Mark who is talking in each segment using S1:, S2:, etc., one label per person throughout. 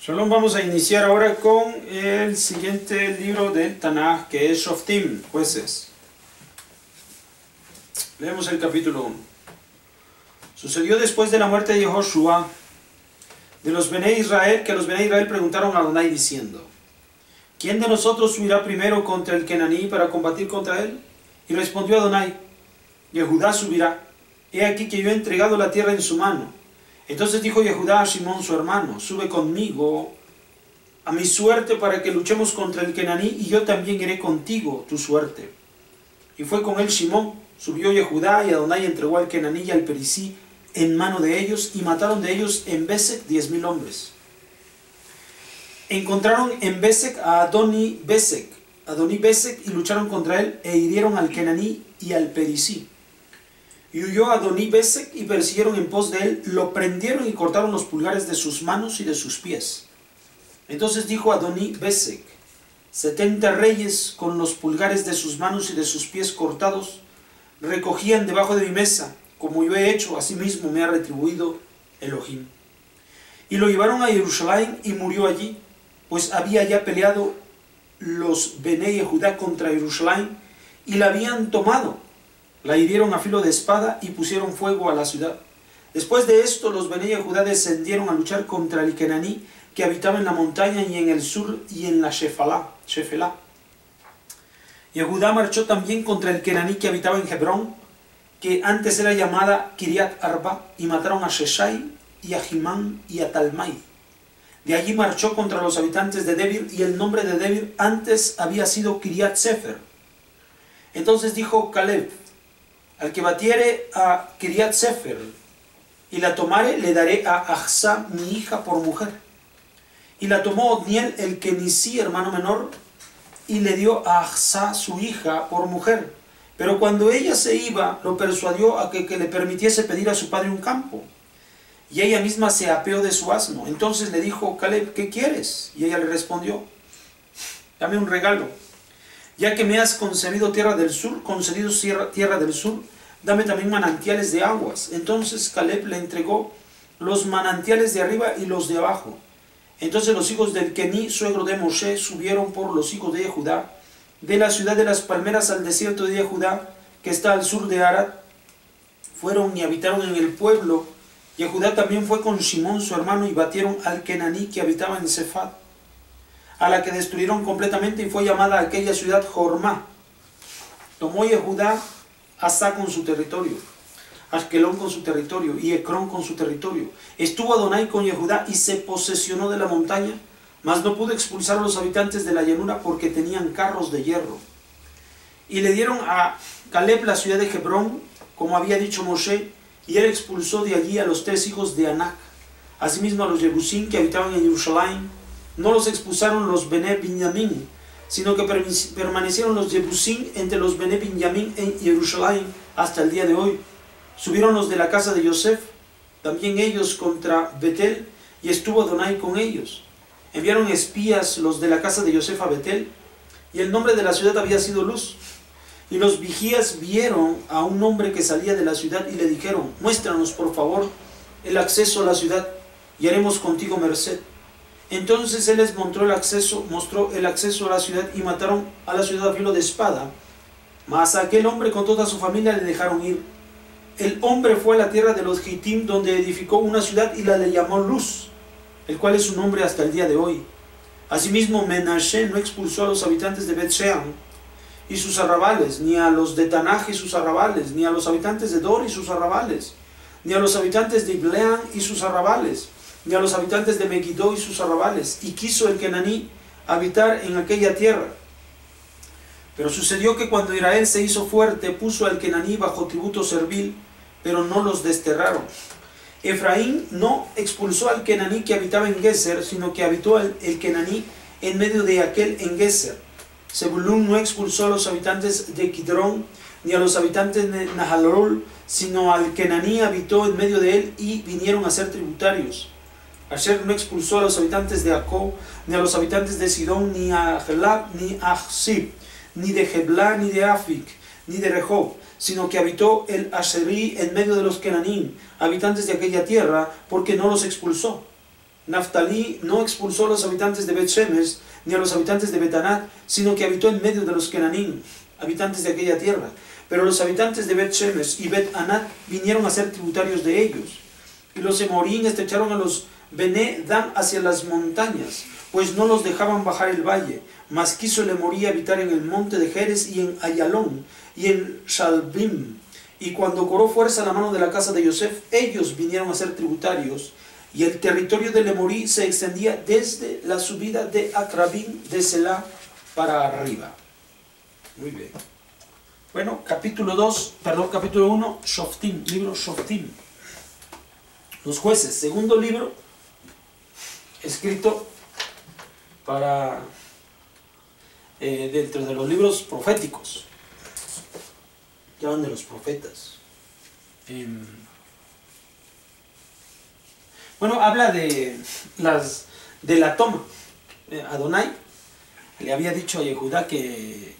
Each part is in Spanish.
S1: Shalom, vamos a iniciar ahora con el siguiente libro del Tanaj, que es Shoftim, Jueces. Leemos el capítulo 1. Sucedió después de la muerte de Yehoshua, de los Bené Israel, que los Bené Israel preguntaron a Adonai diciendo: ¿quién de nosotros subirá primero contra el Kenaní para combatir contra él? Y respondió Adonai: Yehudá subirá. He aquí que yo he entregado la tierra en su mano. Entonces dijo Yehudá a Shimón su hermano: sube conmigo a mi suerte para que luchemos contra el Kenaní, y yo también iré contigo, tu suerte. Y fue con él Shimón. Subió Yehudá, y Adonai entregó al Kenaní y al Perisí en mano de ellos, y mataron de ellos en Besek 10,000 hombres. Encontraron en Besek a Adoni Besek, y lucharon contra él, e hirieron al Kenaní y al Perisí. Y huyó Adoni Besek, y persiguieron en pos de él, lo prendieron y cortaron los pulgares de sus manos y de sus pies. Entonces dijo Adoni Besek: 70 reyes con los pulgares de sus manos y de sus pies cortados recogían debajo de mi mesa, como yo he hecho, asimismo me ha retribuido Elohim. Y lo llevaron a Jerusalén y murió allí, pues había ya peleado los Bené Yehudá contra Jerusalén y la habían tomado. La hirieron a filo de espada y pusieron fuego a la ciudad. Después de esto, los Bené Yehudá descendieron a luchar contra el Kenaní, que habitaba en la montaña y en el sur y en la Shefelá. Yehudá marchó también contra el Kenaní que habitaba en Hebrón, que antes era llamada Kiriat Arba, y mataron a Sheshai y a Jimán y a Talmai. De allí marchó contra los habitantes de Debir, y el nombre de Debir antes había sido Kiriat Sefer. Entonces dijo Caleb: al que batiere a Kiriat Sefer y la tomare, le daré a Achsá mi hija por mujer. Y la tomó Otniel el Kenisí, hermano menor, y le dio a Achsá su hija por mujer. Pero cuando ella se iba, lo persuadió a que le permitiese pedir a su padre un campo. Y ella misma se apeó de su asno. Entonces le dijo Caleb: ¿qué quieres? Y ella le respondió: dame un regalo. Ya que me has concedido tierra del sur, dame también manantiales de aguas. Entonces Caleb le entregó los manantiales de arriba y los de abajo. Entonces los hijos del Kení, suegro de Moshe, subieron por los hijos de Judá, de la ciudad de las palmeras al desierto de Judá, que está al sur de Arad. Fueron y habitaron en el pueblo. Judá también fue con Shimón su hermano, y batieron al Kenaní que habitaba en Sefat, a la que destruyeron completamente, y fue llamada aquella ciudad Jormá. Tomó Judá Asá con su territorio, Ashkelón con su territorio, y Ecrón con su territorio. Estuvo Adonai con Judá y se posesionó de la montaña, mas no pudo expulsar a los habitantes de la llanura porque tenían carros de hierro. Y le dieron a Caleb la ciudad de Hebrón, como había dicho Moshe, y él expulsó de allí a los 3 hijos de Anac. Asimismo a los Jebusín que habitaban en Jerusalén. No los expulsaron los Bené Binyamin, sino que permanecieron los Jebusín entre los Bené Binyamin en Jerusalén hasta el día de hoy. Subieron los de la casa de Yosef, también ellos contra Betel, y estuvo Adonai con ellos. Enviaron espías los de la casa de Yosef a Betel, y el nombre de la ciudad había sido Luz. Y los vigías vieron a un hombre que salía de la ciudad y le dijeron: muéstranos por favor el acceso a la ciudad, y haremos contigo merced. Entonces él les mostró el acceso a la ciudad, y mataron a la ciudad a filo de espada. Mas a aquel hombre con toda su familia le dejaron ir. El hombre fue a la tierra de los Gitim, donde edificó una ciudad y la le llamó Luz, el cual es su nombre hasta el día de hoy. Asimismo Menashe no expulsó a los habitantes de Bet-Shean y sus arrabales, ni a los de Tanaj y sus arrabales, ni a los habitantes de Dor y sus arrabales, ni a los habitantes de Ibleam y sus arrabales, ni a los habitantes de Megiddo y sus arrabales, y quiso el Kenaní habitar en aquella tierra. Pero sucedió que cuando Israel se hizo fuerte, puso al Kenaní bajo tributo servil, pero no los desterraron. Efraín no expulsó al Kenaní que habitaba en Geser, sino que habitó el Kenaní en medio de aquel en Geser. Zebulún no expulsó a los habitantes de Kidrón, ni a los habitantes de Nahalol, sino al Kenaní habitó en medio de él, y vinieron a ser tributarios. Asher no expulsó a los habitantes de Acó, ni a los habitantes de Sidón, ni a Gelab, ni a Achzib, ni de Jeblá, ni de Afik, ni de Rehob, sino que habitó el Asherí en medio de los Kenaním, habitantes de aquella tierra, porque no los expulsó. Naftalí no expulsó a los habitantes de Bet-Shemesh ni a los habitantes de Bet-Anat, sino que habitó en medio de los Kenanim, habitantes de aquella tierra. Pero los habitantes de Bet-Shemesh y Bet-Anat vinieron a ser tributarios de ellos. Y los Emorín estrecharon a los Bené Dan hacia las montañas, pues no los dejaban bajar el valle. Mas quiso el Emorí habitar en el monte de Jerez y en Ayalón y en Shalbim. Y cuando cobró fuerza la mano de la casa de Yosef, ellos vinieron a ser tributarios. Y el territorio del Emorí se extendía desde la subida de Acrabim de Selah para arriba. Muy bien. Bueno, capítulo 1, Shoftim, libro Shoftim. Los jueces, segundo libro, escrito para dentro de los libros proféticos. Ya van de los profetas. Bueno, habla de la toma. Adonai le había dicho a Yehudá que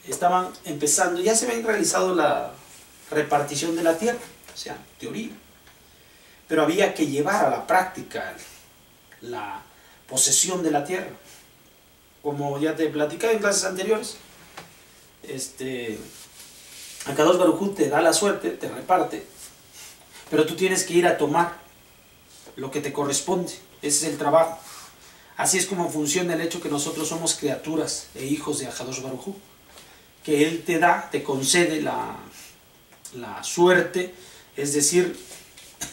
S1: estaban empezando, ya se había realizado la repartición de la tierra, o sea, teoría, pero había que llevar a la práctica la posesión de la tierra. Como ya te platicaba en clases anteriores, Akadosh Baruj Hu te da la suerte, te reparte, pero tú tienes que ir a tomar lo que te corresponde. Ese es el trabajo. Así es como funciona el hecho que nosotros somos criaturas e hijos de Akadosh Baruj Hu, que Él te da, te concede la suerte, es decir,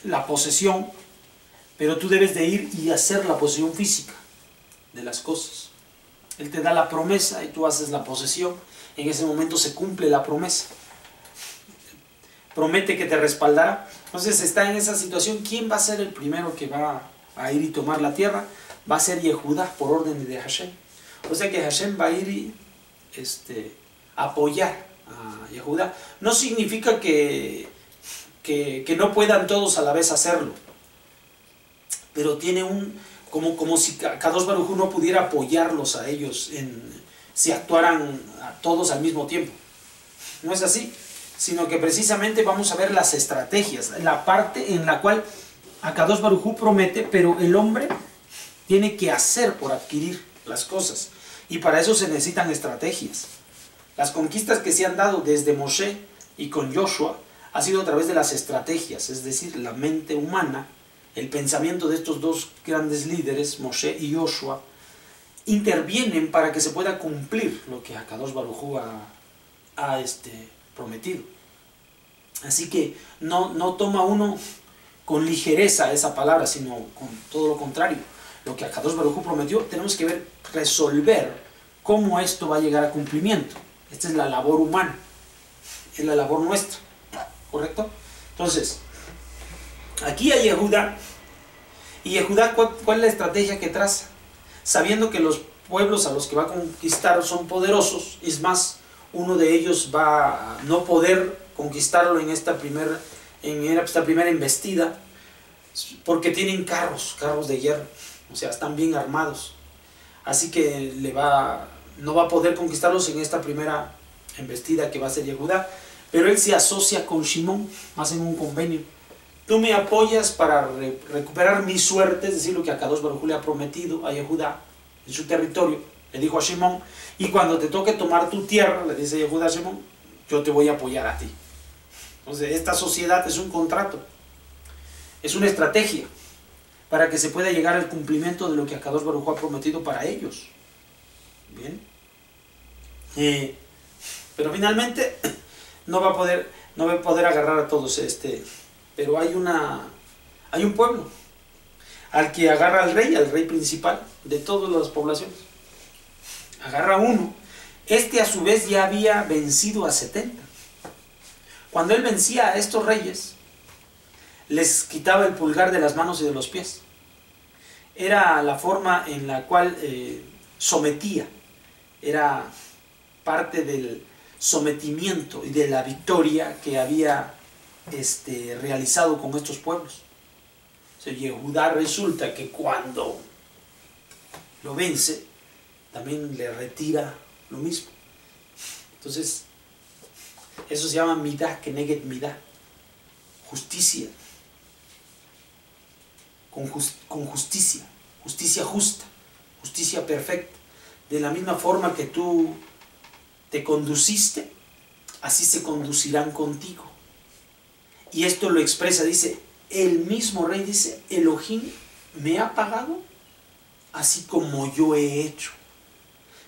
S1: la posesión, pero tú debes de ir y hacer la posesión física de las cosas. Él te da la promesa y tú haces la posesión. En ese momento se cumple la promesa. Promete que te respaldará. Entonces está en esa situación. ¿Quién va a ser el primero que va a ir y tomar la tierra? Va a ser Yehudá por orden de Hashem. O sea que Hashem va a ir y apoyar a Yehudá. No significa que no puedan todos a la vez hacerlo, pero tiene como si Kadosh Baruj Hu no pudiera apoyarlos a ellos si actuaran a todos al mismo tiempo. No es así, sino que precisamente vamos a ver las estrategias, la parte en la cual Kadosh Baruj Hu promete, pero el hombre tiene que hacer por adquirir las cosas, y para eso se necesitan estrategias. Las conquistas que se han dado desde Moshe y con Joshua ha sido a través de las estrategias, es decir, la mente humana, el pensamiento de estos dos grandes líderes, Moshe y Joshua, intervienen para que se pueda cumplir lo que Akadosh Baruj Hu ha prometido. Así que no toma uno con ligereza esa palabra, sino con todo lo contrario. Lo que Akadosh Baruj Hu prometió, tenemos que resolver cómo esto va a llegar a cumplimiento. Esta es la labor humana, es la labor nuestra, ¿correcto? Entonces, aquí hay Yehudá, y Yehudá, ¿cuál es la estrategia que traza? Sabiendo que los pueblos a los que va a conquistar son poderosos, es más, uno de ellos va a no poder conquistarlo en esta primera embestida, porque tienen carros de hierro, o sea, están bien armados, así que no va a poder conquistarlos en esta primera embestida que va a ser Yehudá, pero él se asocia con Shimón, hacen un convenio. Tú me apoyas para recuperar mi suerte, es decir, lo que Akadosh Baruj Hu le ha prometido a Yehudá en su territorio. Le dijo a Shimón, y cuando te toque tomar tu tierra, le dice Yehudá a Shimón, yo te voy a apoyar a ti. Entonces, esta sociedad es un contrato, es una estrategia para que se pueda llegar al cumplimiento de lo que Akadosh Baruj Hu ha prometido para ellos. Bien. Pero finalmente no va a poder agarrar a todos, pero hay un pueblo al que agarra al rey principal de todas las poblaciones. Agarra uno. A su vez ya había vencido a 70. Cuando él vencía a estos reyes, les quitaba el pulgar de las manos y de los pies. Era la forma en la cual sometía. Era parte del sometimiento y de la victoria que había realizado con estos pueblos. O sea, Yehudá resulta que cuando lo vence, también le retira lo mismo. Entonces, eso se llama midah keneged midah, justicia. con justicia, justicia justa, justicia perfecta. De la misma forma que tú te conduciste, así se conducirán contigo. Y esto lo expresa, dice, el mismo rey dice, Elohim me ha pagado así como yo he hecho.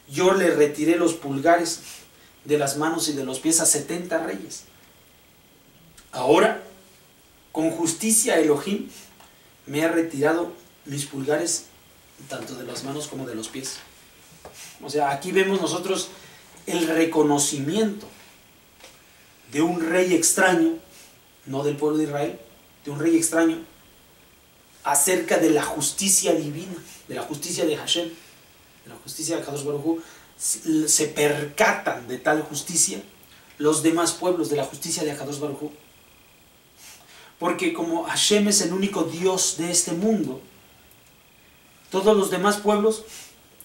S1: Yo le retiré los pulgares de las manos y de los pies a 70 reyes. Ahora, con justicia Elohim me ha retirado mis pulgares tanto de las manos como de los pies. O sea, aquí vemos nosotros el reconocimiento de un rey extraño, no del pueblo de Israel, de un rey extraño, acerca de la justicia divina, de la justicia de Hashem, de la justicia de Kadosh Baruj Hu. Se percatan de tal justicia los demás pueblos de la justicia de Kadosh Baruj Hu. Porque como Hashem es el único Dios de este mundo, todos los demás pueblos,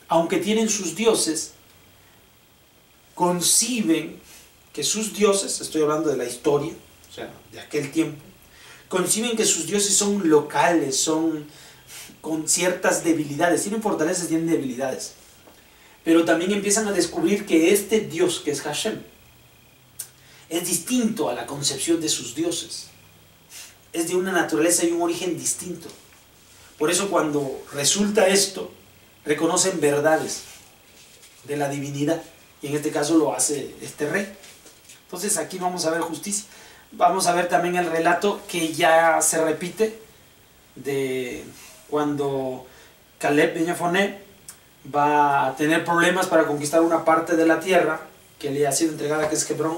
S1: aunque tienen sus dioses, conciben que sus dioses, estoy hablando de la historia, o sea, de aquel tiempo, conciben que sus dioses son locales, son con ciertas debilidades, tienen fortalezas, tienen debilidades, pero también empiezan a descubrir que este Dios, que es Hashem, es distinto a la concepción de sus dioses, es de una naturaleza y un origen distinto. Por eso cuando resulta esto, reconocen verdades de la divinidad, y en este caso lo hace este rey. Entonces aquí vamos a ver justicia. Vamos a ver también el relato que ya se repite de cuando Caleb ben Yefoné va a tener problemas para conquistar una parte de la tierra que le ha sido entregada, que es Hebrón.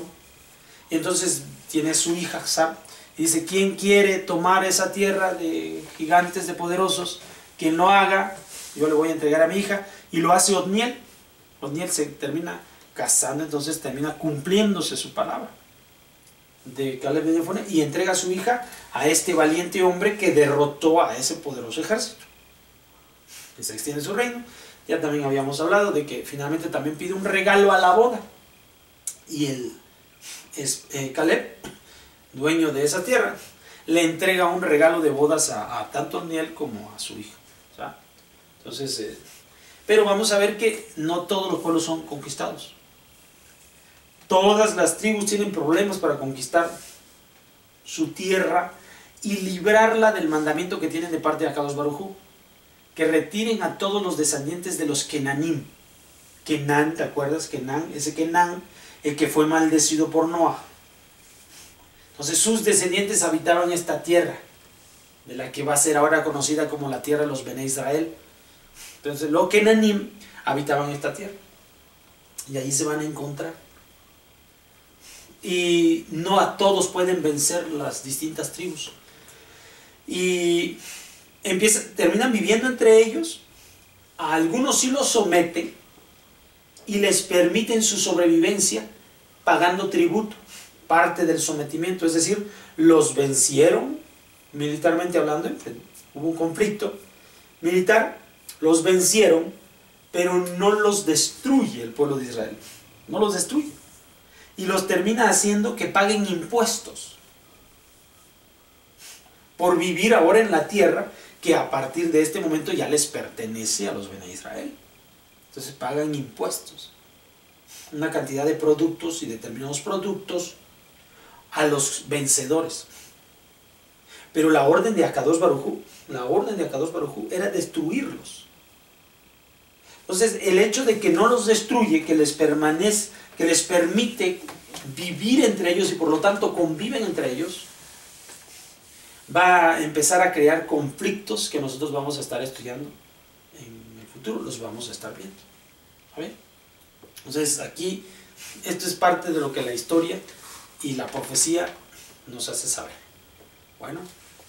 S1: Y entonces tiene su hija Sam y dice, ¿quién quiere tomar esa tierra de gigantes, de poderosos? Quien lo haga, yo le voy a entregar a mi hija. Y lo hace Otniel. Otniel se termina casando, entonces termina cumpliéndose su palabra de Caleb ben Yefoné y entrega a su hija a este valiente hombre que derrotó a ese poderoso ejército. Y se extiende su reino. Ya también habíamos hablado de que finalmente también pide un regalo a la boda. Y Caleb, dueño de esa tierra, le entrega un regalo de bodas a tanto Otniel como a su hija. ¿Sabes? Entonces, pero vamos a ver que no todos los pueblos son conquistados. Todas las tribus tienen problemas para conquistar su tierra y librarla del mandamiento que tienen de parte de Akadosh Baruj Hu, que retiren a todos los descendientes de los Kenanim. Kenan, ¿te acuerdas? Kenan, ese Kenan, el que fue maldecido por Noah. Entonces sus descendientes habitaban esta tierra, de la que va a ser ahora conocida como la tierra de los Bene Israel. Entonces los Kenanim habitaban esta tierra, y ahí se van a encontrar. Y no a todos pueden vencer las distintas tribus. Y terminan viviendo entre ellos. A algunos sí los someten y les permiten su sobrevivencia pagando tributo, parte del sometimiento. Es decir, los vencieron militarmente hablando, hubo un conflicto militar, los vencieron, pero no los destruye el pueblo de Israel, no los destruye. Y los termina haciendo que paguen impuestos por vivir ahora en la tierra que a partir de este momento ya les pertenece a los Bene Israel. Entonces pagan impuestos, una cantidad de productos y determinados productos a los vencedores. Pero la orden de Akadosh Baruj Hu era destruirlos. Entonces el hecho de que no los destruye, que les permite vivir entre ellos y por lo tanto conviven entre ellos, va a empezar a crear conflictos que nosotros vamos a estar estudiando en el futuro, los vamos a estar viendo. ¿Vale? Entonces aquí esto es parte de lo que la historia y la profecía nos hace saber. Bueno,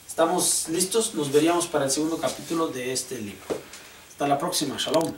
S1: estamos listos, nos veríamos para el segundo capítulo de este libro. Hasta la próxima, shalom.